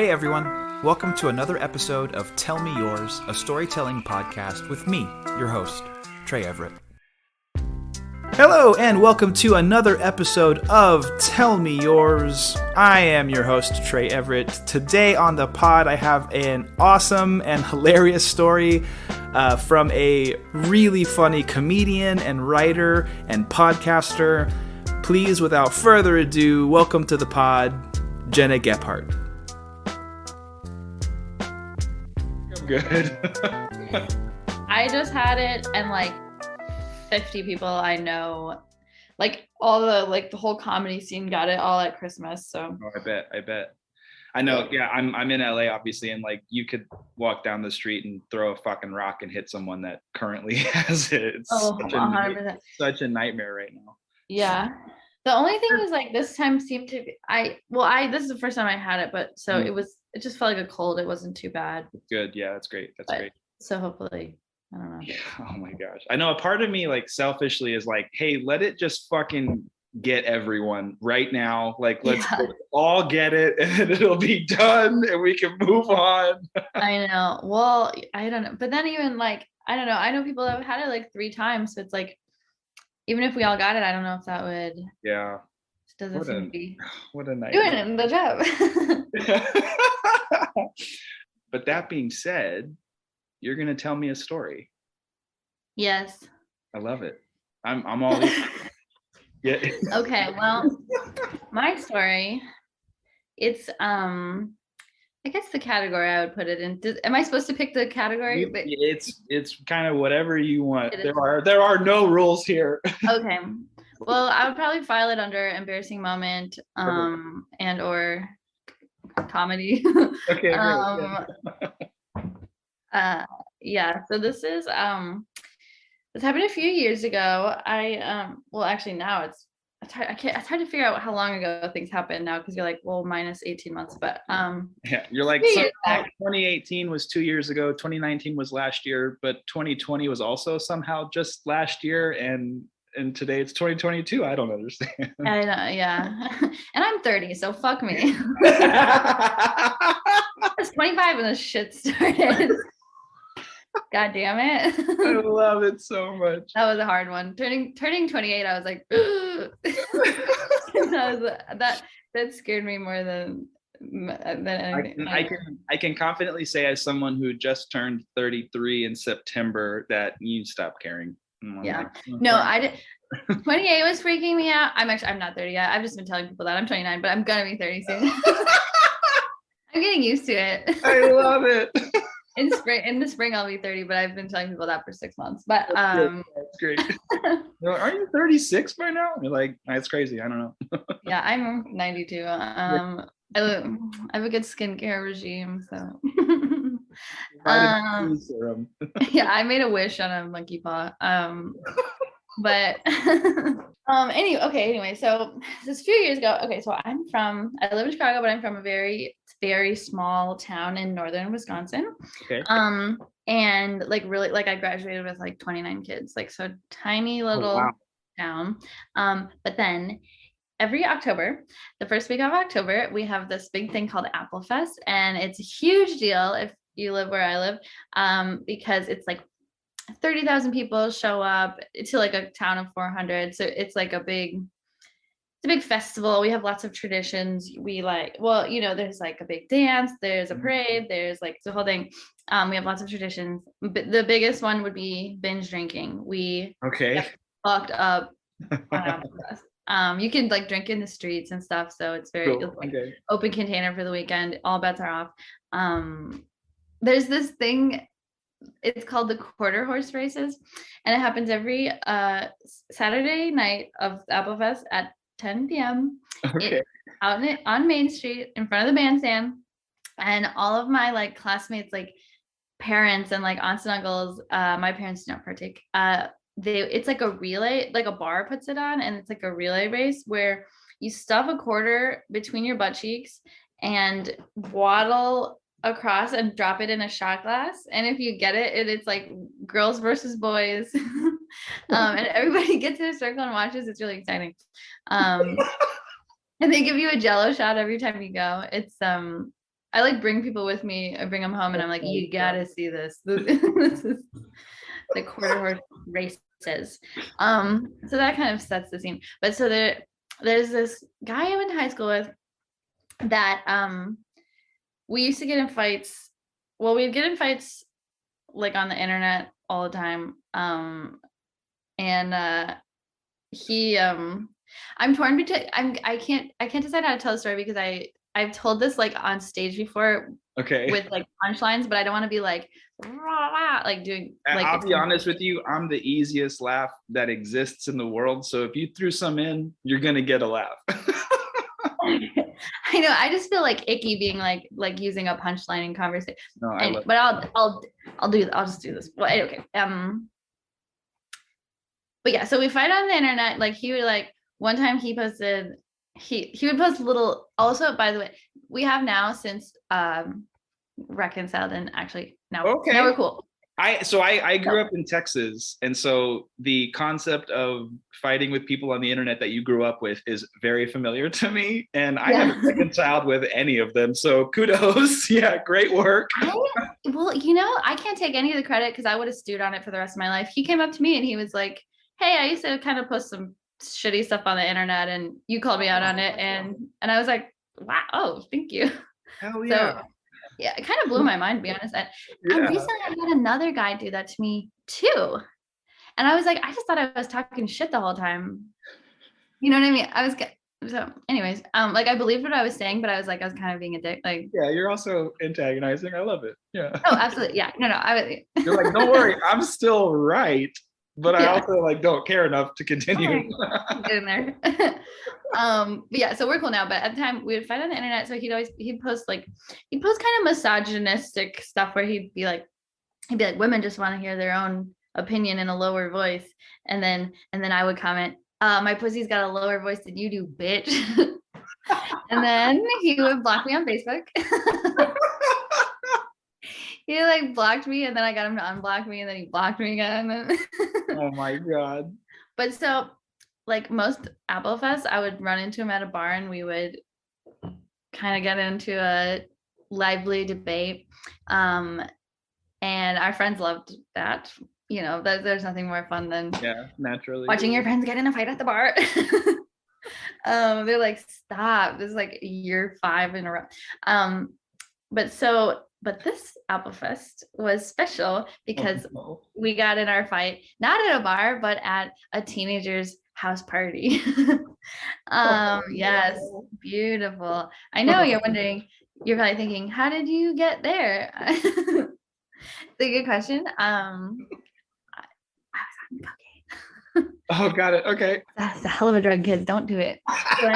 Hey everyone, welcome to another episode of Tell Me Yours, a storytelling podcast with me, your host, Trey Everett. Hello and welcome to another episode of Tell Me Yours. I am your host, Trey Everett. Today on the pod, I have an awesome and hilarious story from a really funny comedian and writer and podcaster. Please, without further ado, welcome to the pod, Gena Gephart. Good. I just had it, and like 50 people I know, like all the whole comedy scene got it all at Christmas. So Oh, I bet. I know. Yeah, I'm in LA, obviously, and like you could walk down the street and throw a fucking rock and hit someone that currently has it. It's 100%. such a nightmare right now. Yeah. The only thing is like this time seemed to be this is the first time I had it, but so it just felt like a cold. It wasn't too bad. Good. Yeah, that's great. Great. So hopefully, I don't know. Yeah. Oh my gosh. I know a part of me like selfishly is like, hey, let it just fucking get everyone right now. Like let's all get it and it'll be done and we can move on. I know. Well, I don't know. But then even like, I don't know. I know people that have had it like 3 times. So it's like, even if we all got it, I don't know if that would. Yeah. Doesn't seem to be. What a night. Doing it in the job. But that being said, you're gonna tell me a story. Yes. I love it. I'm all in. Yeah. Okay, well, my story, it's I guess the category I would put it in. Am I supposed to pick the category? It's kind of whatever you want. There are no rules here. Okay. Well, I would probably file it under embarrassing moment and or comedy. Okay. Yeah, so this is this happened a few years ago. Actually now it's hard to figure out how long ago things happened now, because you're like, well, minus 18 months, but yeah, you're like, 2018 was 2 years ago, 2019 was last year, but 2020 was also somehow just last year, and today it's 2022. I don't understand. I know, yeah. And I'm 30, so fuck me. I was 25 when this shit started. God damn it. I love it so much. That was a hard one. Turning 28, I was like, that scared me more than anything. I can confidently say, as someone who just turned 33 in September, that you stop caring. Yeah. No, I did. 28 was freaking me out. I'm not 30 yet. I've just been telling people that I'm 29, but I'm gonna be 30 soon. I'm getting used to it. I love it. In the spring I'll be 30, but I've been telling people that for 6 months. But that's great. You're like, aren't you 36 by now? You're like, it's crazy. I don't know. Yeah, I'm 92. I have a good skincare regime, so yeah, I made a wish on a monkey paw. But anyway, so this few years ago, so I live in Chicago, but I'm from a very, very small town in northern Wisconsin. Okay. And like really, like I graduated with like 29 kids, like so tiny little town. But then every October, the first week of October, we have this big thing called Apple Fest, and it's a huge deal if you live where I live, because it's like 30,000 people show up to like a town of 400. So it's like a big festival. We have lots of traditions. We there's like a big dance, there's a parade, there's like the whole thing. We have lots of traditions. But the biggest one would be binge drinking. We get fucked up on Apple Fest. You can like drink in the streets and stuff. So it's very open container for the weekend. All bets are off. There's this thing, it's called the quarter horse races, and it happens every Saturday night of Apple Fest at 10 p.m. Out on Main Street in front of the bandstand. And all of my like classmates, like parents and like aunts and uncles, my parents do not partake. It's like a relay, like a bar puts it on, and it's like a relay race where you stuff a quarter between your butt cheeks and waddle across and drop it in a shot glass, and if you get it, it's like girls versus boys. And everybody gets in a circle and watches. It's really exciting. And they give you a Jello shot every time you go. It's I like bring people with me. I bring them home, and I'm like, you gotta see this. This is the quarter horse races. So that kind of sets the scene. But so there's this guy I went to high school with that we used to get in fights. Well, we'd get in fights like on the internet all the time. And he I'm torn between I can't decide how to tell the story because I've told this like on stage before with like punchlines, but I don't want to be like rah, rah, like doing like I'll be honest with you, I'm the easiest laugh that exists in the world. So if you threw some in, you're gonna get a laugh. I know. I just feel like icky being like using a punchline in conversation. No, but I'll just do this. Well, okay. But yeah, so we fight on the internet. Like he would like one time he posted he would post little. Also, by the way, we have now since reconciled and actually now we're cool. I grew up in Texas, and so the concept of fighting with people on the internet that you grew up with is very familiar to me, and I haven't reconciled with any of them. So kudos, yeah, great work. Well, you know, I can't take any of the credit because I would have stewed on it for the rest of my life. He came up to me and he was like, "Hey, I used to kind of post some shitty stuff on the internet, and you called me out on it," and I was like, "Wow, oh, thank you." Hell yeah. So, yeah, it kind of blew my mind, to be honest. And recently I had another guy do that to me too. And I was like, I just thought I was talking shit the whole time. You know what I mean? So anyways, like I believed what I was saying, but I was kind of being a dick. Like, yeah, you're also antagonizing. I love it. Yeah. Oh, absolutely. Yeah. No, you're like, don't worry, I'm still right. But I also like don't care enough to continue. Get in there. But yeah, so we're cool now. But at the time we would fight on the internet. So he'd post kind of misogynistic stuff where he'd be like, women just want to hear their own opinion in a lower voice. And then I would comment, my pussy's got a lower voice than you do, bitch. And then he would block me on Facebook. He like blocked me, and then I got him to unblock me, and then he blocked me again. Oh my God. But so like most Apple Fest, I would run into him at a bar and we would kind of get into a lively debate. And our friends loved that. You know, there's nothing more fun than naturally watching your friends get in a fight at the bar. They're like, stop. This is like year 5 in a row. But this Apple Fest was special because we got in our fight, not at a bar, but at a teenager's house party. Yes, beautiful. I know you're wondering, you're probably thinking, how did you get there? It's a good question. I was on cocaine. Oh, got it. Okay. That's a hell of a drug, kids. Don't do it. You'll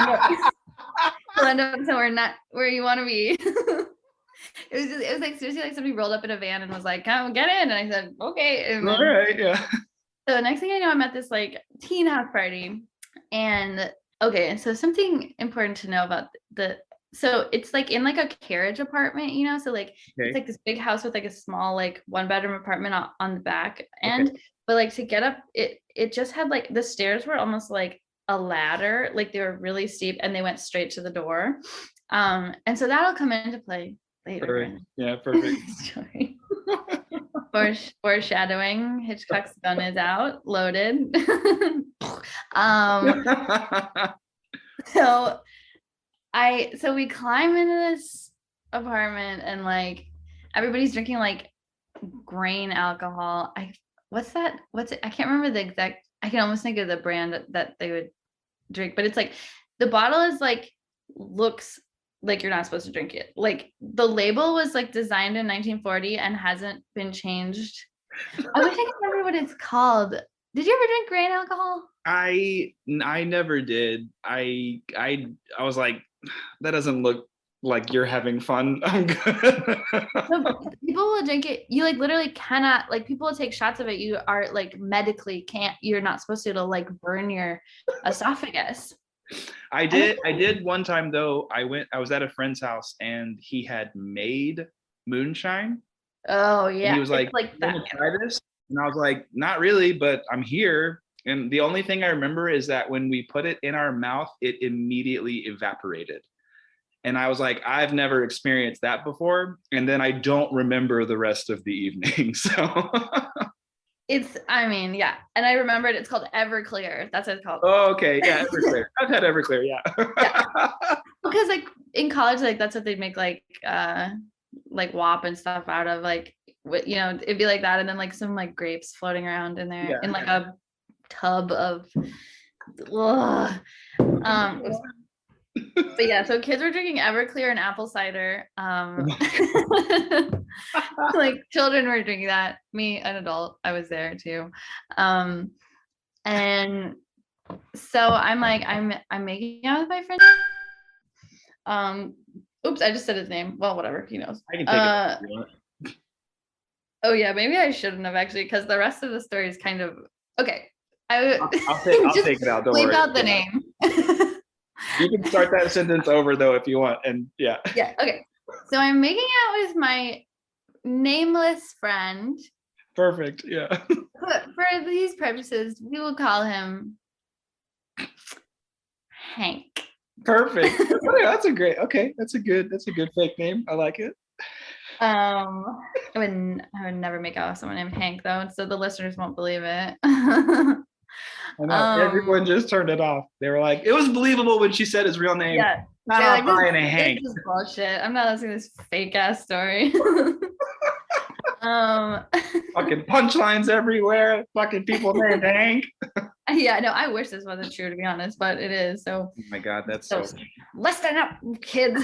end up somewhere not where you want to be. It was like seriously like somebody rolled up in a van and was like, "Come get in," and I said, "Okay." And all right, yeah. So the next thing I know, I'm at this like teen house party, and so something important to know about so it's like in like a carriage apartment, you know, so like it's like this big house with like a small like 1-bedroom apartment on the back end, but like to get up, it just had like the stairs were almost like a ladder, like they were really steep and they went straight to the door, and so that'll come into play later. Perfect. Yeah, perfect. Story. Foreshadowing. Hitchcock's gun is out, loaded. So we climb into this apartment and like everybody's drinking like grain alcohol. What's it? I can't remember the exact. I can almost think of the brand that they would drink, but it's like the bottle is like looks like you're not supposed to drink it. Like the label was like designed in 1940 and hasn't been changed. I wish I could remember what it's called. Did you ever drink grain alcohol? I never did. I was like, that doesn't look like you're having fun. I'm good. So people will drink it. You like literally cannot, like people will take shots of it. You are like medically you're not supposed to like burn your esophagus. I did one time though. I was at a friend's house and he had made moonshine. Oh yeah. And he was like that. Try this? And I was like, not really, but I'm here. And the only thing I remember is that when we put it in our mouth, it immediately evaporated. And I was like, I've never experienced that before. And then I don't remember the rest of the evening. So I mean, yeah. And I remembered it's called Everclear. That's what it's called. oh, okay. Yeah, Everclear. I've had Everclear, yeah. Yeah. Because like in college, like that's what they'd make like WAP and stuff out of, like, you know, it'd be like that, and then like some like grapes floating around in there in like a tub of but yeah, so kids were drinking Everclear and apple cider. Like children were drinking that. Me, an adult, I was there too. And so I'm like, I'm making out with my friend. Oops, I just said his name. Well, whatever, he knows. I can take it if you want. Oh yeah, maybe I shouldn't have actually, because the rest of the story is kind of okay. I'll take it out. Don't worry. Leave out the name. You can start that sentence over though if you want. And yeah. Yeah. Okay. So I'm making out with my nameless friend. Perfect. Yeah. But for these purposes, we will call him Hank. Perfect. That's a great. Okay, that's a good fake name. I like it. I would never make out with someone named Hank though, so the listeners won't believe it. I know. Everyone just turned it off. They were like, it was believable when she said his real name. Yeah. Not buying a Hank. This is bullshit. I'm not listening to this fake ass story. Fucking punchlines everywhere. Fucking people named Hank. Yeah, no, I wish this wasn't true, to be honest, but it is. So oh my God, that's so listen up, kids.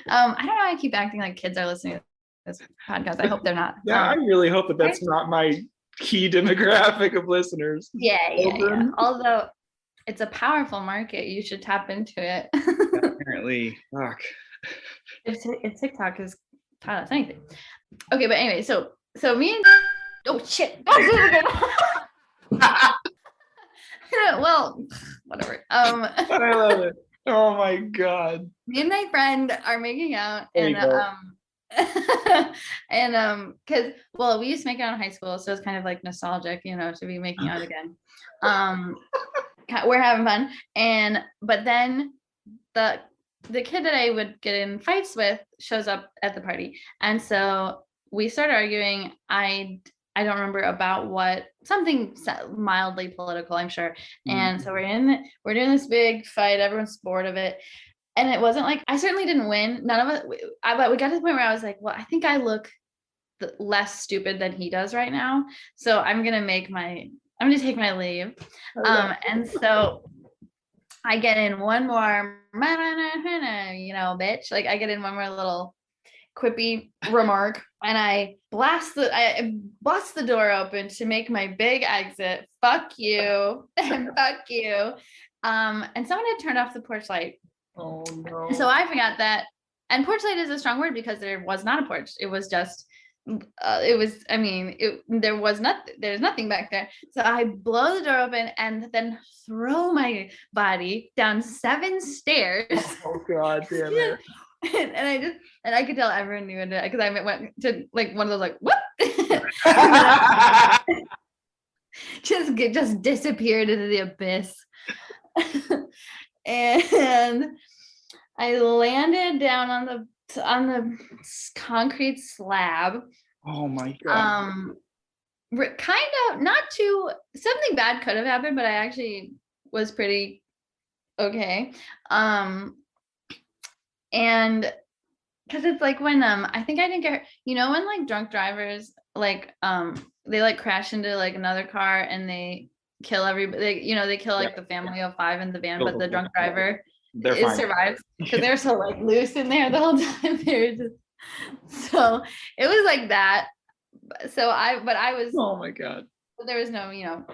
I don't know why I keep acting like kids are listening to this podcast. I hope they're not. Yeah, I really hope that that's not my key demographic of listeners. Yeah. Although it's a powerful market, you should tap into it. Apparently, fuck. If TikTok is taught us anything. Okay, but anyway, so me and oh shit. Well, whatever. I love it. Oh my God. Me and my friend are making out, there and because we used to make out in high school, so it's kind of like nostalgic, you know, to be making out again. We're having fun, but then the kid that I would get in fights with shows up at the party, and so we start arguing. I don't remember about what, something mildly political, I'm sure. And so we're doing this big fight. Everyone's bored of it. And it wasn't like, I certainly didn't win. None of us, but we got to the point where I was like, well, I think I look less stupid than he does right now. So I'm going to take my leave. And so I get in one more, you know, bitch. Like I get in one more little quippy remark, and I blast the door open to make my big exit. Fuck you and fuck you. And someone had turned off the porch light. Oh no. So I forgot that. And porch light is a strong word because there was not a porch. It was just there's nothing back there. So I blow the door open and then throw my body down 7 stairs. Oh God damn it. And I could tell everyone knew it because I went to like one of those like whoop, just disappeared into the abyss, and I landed down on the concrete slab. Oh my God. Kind of not too, something bad could have happened, but I actually was pretty okay. And because it's like when I think I didn't get, you know, when like drunk drivers like they like crash into like another car and they kill everybody, you know, they kill like the family of 5 in the van, but the drunk driver survives because they're so like loose in there the whole time. So it was like that. So I was, oh my God, there was no, you know,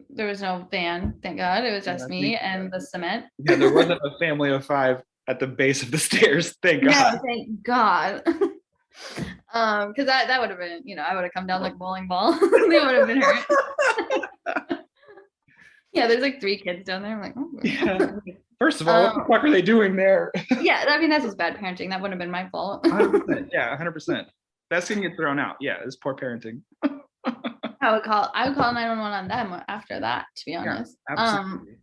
there was no van, thank God. It was just me and the cement. Yeah, there wasn't a family of 5 at the base of the stairs, thank God. No, thank God. Because that would have been, you know, I would have come down like bowling ball. They would have been hurt. Yeah, there's like 3 kids down there. I'm like, oh. Yeah. First of all, what the fuck are they doing there? Yeah, I mean, that's just bad parenting. That wouldn't have been my fault. 100%, yeah, 100%. That's gonna get thrown out. Yeah, it's poor parenting. I would call 911 on them after that, to be honest. Yeah, absolutely.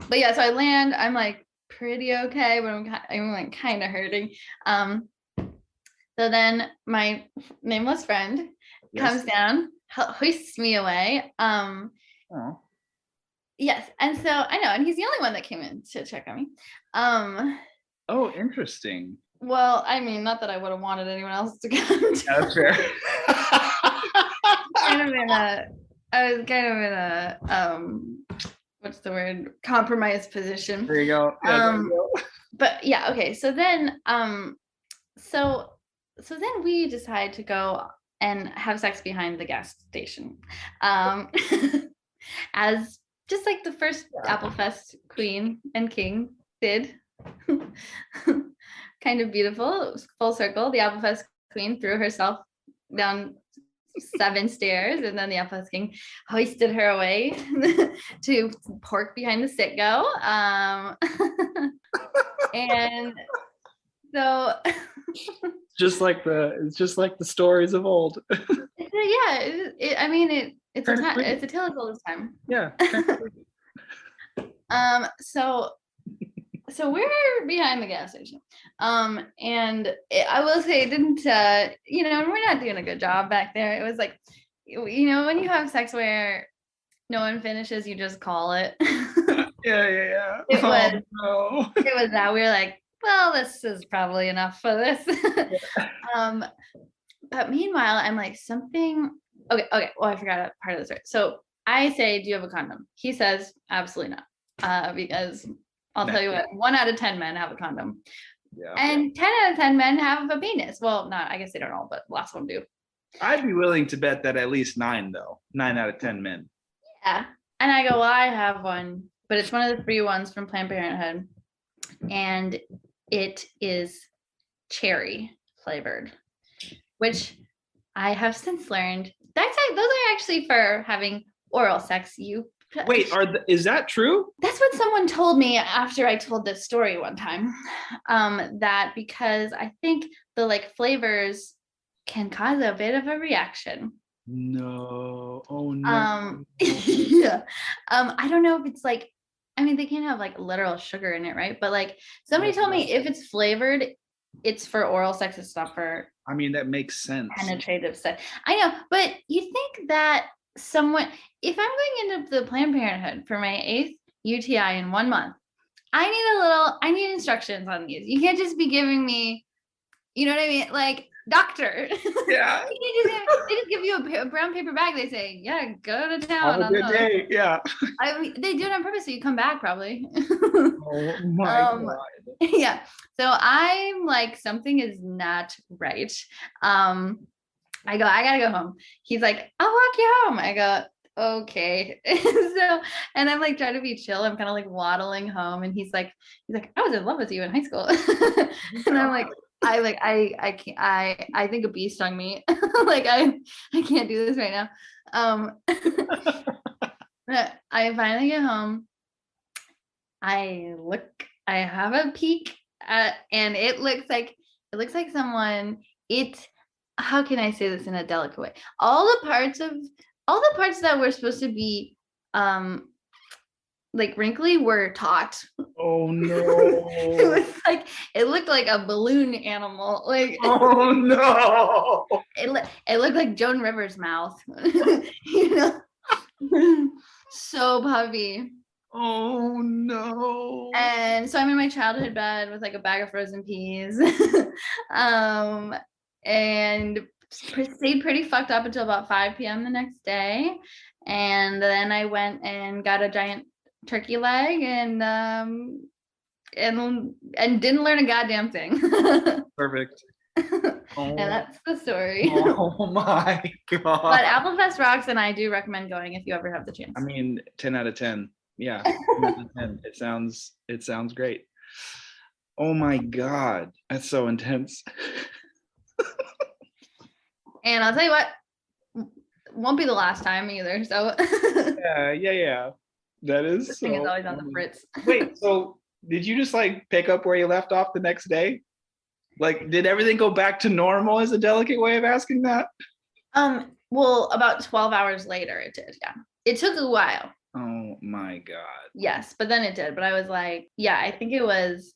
But yeah, so I land, I'm like pretty okay, but I'm like kind of hurting. So then my nameless friend comes down, hoists me away. Yes, and so I know, and he's the only one that came in to check on me. Oh, interesting. Well, I mean, not that I would have wanted anyone else to come. That's fair. I was kind of in a what's the word? Compromised position. There you go. Yeah, there you go. But yeah, okay. So then so then we decide to go and have sex behind the gas station. As just like the first Applefest queen and king did. Kind of beautiful, full circle. The Applefest queen threw herself down 7 stairs, and then the Applefest king hoisted her away to pork behind the sit-go. And so it's just like the stories of old. It's a tale as old as time. Yeah. So we're behind the gas station. And I will say it didn't, we're not doing a good job back there. It was like, when you have sex where no one finishes, you just call it. Yeah. It was that. We were like, well, this is probably enough for this. But meanwhile, I'm like, something. Okay. Well, I forgot a part of the story. So I say, do you have a condom? He says, absolutely not. Because I'll tell you what, 1 out of 10 men have a condom. Yeah. And 10 out of 10 men have a penis. Well, I guess they don't all, but lots of them do. I'd be willing to bet that at least 9, though. 9 out of 10 men. Yeah. And I go, well, I have one, but it's one of the free ones from Planned Parenthood. And it is cherry flavored, which I have since learned those are actually for having oral sex. Wait, is that true? That's what someone told me after I told this story one time. That because I think the flavors can cause a bit of a reaction. No. Oh no. Yeah. I don't know if it's they can't have literal sugar in it, right? But somebody told me if it's flavored, it's for oral sex. It's not for. I mean, that makes sense. Penetrative sex. I know, but you think that someone, if I'm going into the Planned Parenthood for my 8th UTI in 1 month, I need instructions on these. You can't just be giving me, you know what I mean? Doctor. Yeah. They just give you a brown paper bag. They say, yeah, go to town. Have a good day. Yeah. They do it on purpose so you come back probably. Oh my God. Yeah. So I'm like, something is not right. I go, I gotta go home. He's like, I'll walk you home. I go, okay. And I'm trying to be chill. I'm kind of waddling home, and he's like, I was in love with you in high school. And I'm like, I can't, I think a bee stung me. I can't do this right now. I finally get home. I have a peek and it looks like someone, how can I say this in a delicate way? All the parts that were supposed to be wrinkly were taut. Oh no. It looked like a balloon animal. Oh no. It looked like Joan Rivers' mouth. So puffy. Oh no. And so I'm in my childhood bed with a bag of frozen peas. And stayed pretty fucked up until about 5 p.m. the next day. And then I went and got a giant turkey leg and didn't learn a goddamn thing. Perfect. And that's the story. Oh my God. But Applefest rocks, and I do recommend going if you ever have the chance. I mean, 10 out of 10. Yeah. 10 out of 10. It sounds great. Oh my God. That's so intense. And I'll tell you what, won't be the last time either. So yeah. That is. This thing is always on the fritz. Wait, so did you just pick up where you left off the next day? Did everything go back to normal, is a delicate way of asking that? Well, about 12 hours later it did, yeah. It took a while. Oh Oh my God. Yes, but then it did. But I was like, yeah, I think it was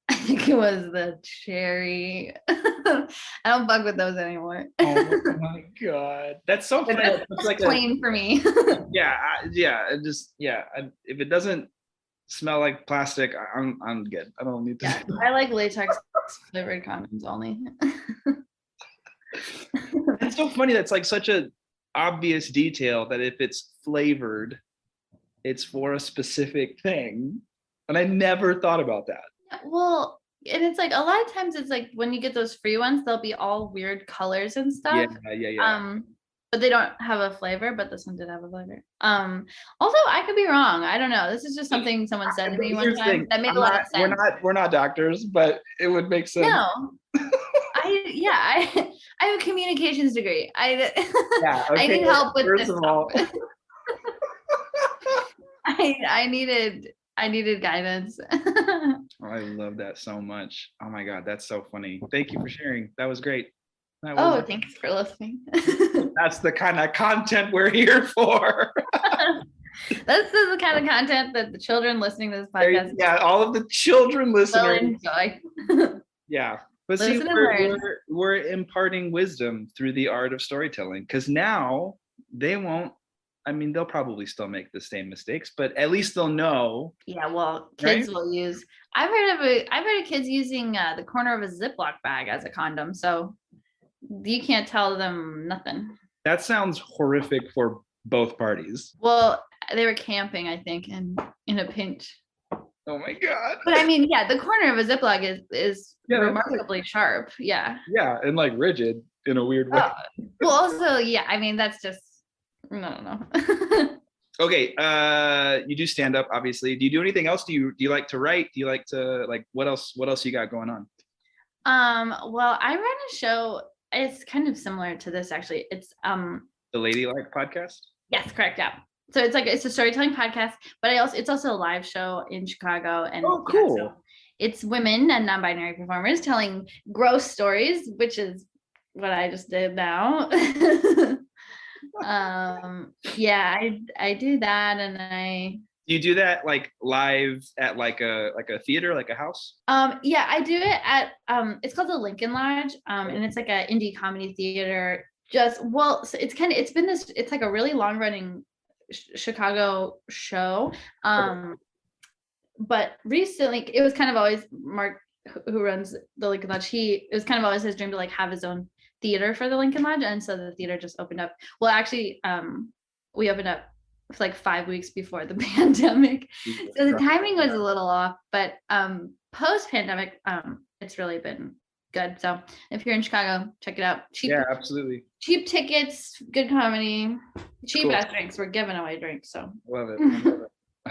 the cherry. I don't fuck with those anymore. Oh my God. That's so funny. That's like plain for me. If it doesn't smell like plastic, I'm good. I don't need to. Yeah, I like latex flavored condoms only. It's so funny. That's like such a obvious detail that if it's flavored, it's for a specific thing. And I never thought about that. Well, and it's like a lot of times it's like when you get those free ones, they'll be all weird colors and stuff. Yeah. But they don't have a flavor, but this one did have a flavor. Also, I could be wrong. I don't know. This is just something someone said to me one time that made a lot of sense. We're not doctors, but it would make sense. No. I have a communications degree. I need help with First this. of all. I needed guidance. Oh, I love that so much. Oh my God, that's so funny. Thank you for sharing. That was great. Thanks for listening. That's the kind of content we're here for. This is the kind of content that the children listening to this podcast all of the children listeners enjoy. Yeah. But see, we're imparting wisdom through the art of storytelling, because now they won't. I mean, they'll probably still make the same mistakes, but at least they'll know. Yeah, well, kids will use. I've heard of kids using the corner of a Ziploc bag as a condom, so you can't tell them nothing. That sounds horrific for both parties. Well, they were camping, I think, and in a pinch. Oh my God. But I mean, yeah, the corner of a Ziploc is remarkably sharp. Yeah. Yeah, and like rigid in a weird way. Well, also, yeah, I mean, that's just no. Okay, you do stand up, obviously. Do you do anything else? Do you like to write? Do you like to what else you got going on? Well, I run a show. It's kind of similar to this, actually. It's the Ladylike podcast? Yes, correct. Yeah. So it's a storytelling podcast, but it's also a live show in Chicago. And oh, cool. So it's women and non-binary performers telling gross stories, which is what I just did now. I do that, and you do that like live at like a theater, like a house? Yeah, I do it at it's called the Lincoln Lodge, and it's like an indie comedy theater. So it's like a really long running Chicago show, but recently it was kind of always Mark, who runs the Lincoln Lodge. It was kind of always his dream to like have his own theater for the Lincoln Lodge, and so the theater just opened up. Well, actually, we opened up like 5 weeks before the pandemic, so the timing was a little off. But post-pandemic, it's really been good. So if you're in Chicago, check it out. Yeah, absolutely. Cheap tickets, good comedy, cheap ass drinks. We're giving away drinks, so I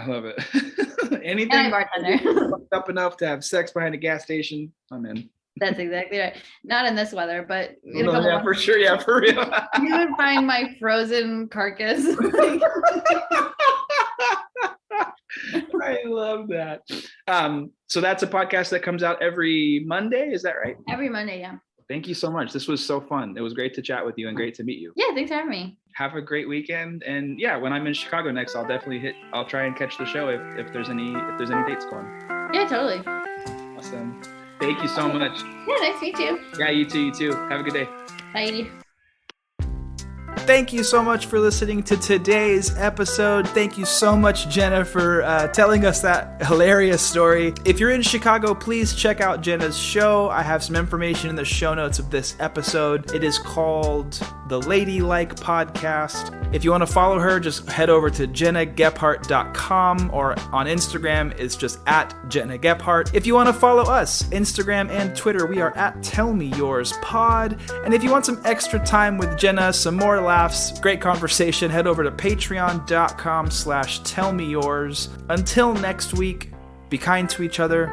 love it. Anything fucked up enough to have sex behind a gas station, I'm in. That's exactly right. Not in this weather, but in a couple months, for sure. Yeah, for real. You would find my frozen carcass. I love that. So that's a podcast that comes out every Monday. Is that right? Every Monday, yeah. Thank you so much. This was so fun. It was great to chat with you and great to meet you. Yeah, thanks for having me. Have a great weekend. And yeah, when I'm in Chicago next, I'll try and catch the show if there's any dates going. Yeah, totally. Awesome. Thank you so much. Yeah, nice to meet you. Yeah, you too. Have a good day. Bye. Thank you so much for listening to today's episode. Thank you so much, Gena, for telling us that hilarious story. If you're in Chicago, please check out Gena's show. I have some information in the show notes of this episode. It is called The Ladylike Podcast. If you want to follow her, just head over to GenaGephart.com, or on Instagram, it's just at Gena Gephart. If you want to follow us, Instagram and Twitter, we are at TellMeYoursPod. And if you want some extra time with Gena, some more laughs, great conversation, head over to patreon.com/tellmeyours. Until next week, be kind to each other,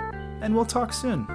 and we'll talk soon.